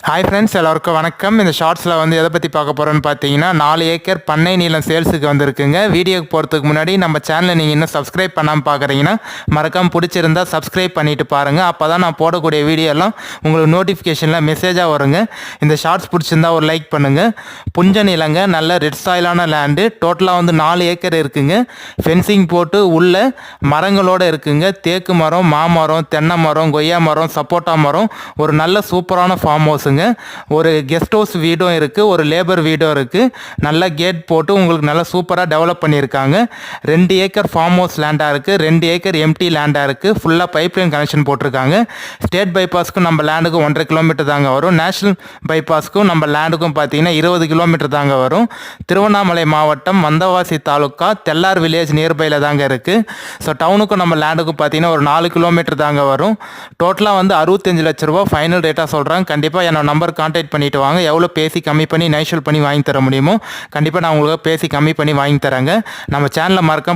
Hi friends, எல்லோருக்கும் வணக்கம். இந்த ஷார்ட்ஸில் எதை பற்றி பார்க்க போகிறோன்னு பார்த்தீங்கன்னா 4 ஏக்கர் பண்ணை நீளம் சேல்ஸுக்கு வந்திருக்குங்க. வீடியோக்கு போகிறதுக்கு முன்னாடி நம்ம சேனலை நீங்கள் இன்னும் சப்ஸ்கிரைப் பண்ணாமல் பார்க்குறீங்கன்னா மறக்காமல் பிடிச்சிருந்தா சப்ஸ்கிரைப் பண்ணிவிட்டு பாருங்கள். அப்போ தான் நான் போடக்கூடிய வீடியோலாம் உங்களுக்கு நோட்டிஃபிகேஷனில் மெசேஜாக வருங்க. இந்த ஷார்ட்ஸ் பிடிச்சிருந்தா ஒரு லைக் பண்ணுங்கள். புஞ்ச நிலங்க, நல்ல ரெட் சாயிலான லேண்டு. டோட்டலாக 4 ஏக்கர் இருக்குங்க. ஃபென்சிங் போட்டு உள்ள மரங்களோடு இருக்குங்க. தேக்கு மரம், மாமரம், தென்னை மரம், கொய்யா மரம், சப்போட்டா மரம். ஒரு நல்ல சூப்பரான ஃபார்ம் ஹவுஸுங்க. ஒரு கெஸ்ட் ஹவுஸ் வீடும் இருக்குது, ஒரு லேபர் வீடும் இருக்குது. நல்லா கேட் போட்டு உங்களுக்கு நல்லா சூப்பராக டெவலப் பண்ணியிருக்காங்க. 2 ஏக்கர் ஃபார்ம் ஹவுஸ் லேண்டாக இருக்குது, 2 ஏக்கர் எம்டி லேண்டாக இருக்குது. ஃபுல்லாக பைப்லைன் கனெக்ஷன் போட்டிருக்காங்க. ஸ்டேட் பைபாஸ்க்கும் நம்ம லேண்டுக்கும் 1.5 கிலோமீட்டர் தாங்க வரும். நேஷனல் பைபாஸ்க்கும் நம்ம லேண்டுக்கும் பார்த்தீங்கன்னா 20 கிலோமீட்டர் தாங்க வரும். திருவண்ணாமலை மாவட்டம், வந்தவாசி தாலுக்கா, தெல்லார் வில்லேஜ் நியர்பையில் தாங்க இருக்குது. ஸோ டவுனுக்கும் நம்ம லேண்டுக்கும் பார்த்தீங்கன்னா ஒரு 4 கிலோமீட்டர் தாங்க வரும். டோட்டலாக 65 லட்ச ரூபா ஃபைனல் ரேட்டாக சொல்கிறாங்க. கண்டிப்பாக என்னோட நம்பர் கான்டாக்ட் பண்ணிட்டு வாங்க. எவ்வளோ பேசி கம்மி பண்ணி நைஷல் பண்ணி வாங்கி தர முடியுமோ கண்டிப்பாக நான் உங்களுக்கு பேசி கம்மி பண்ணி வாங்கி தரேங்க. நம்ம சேனலை மறக்காம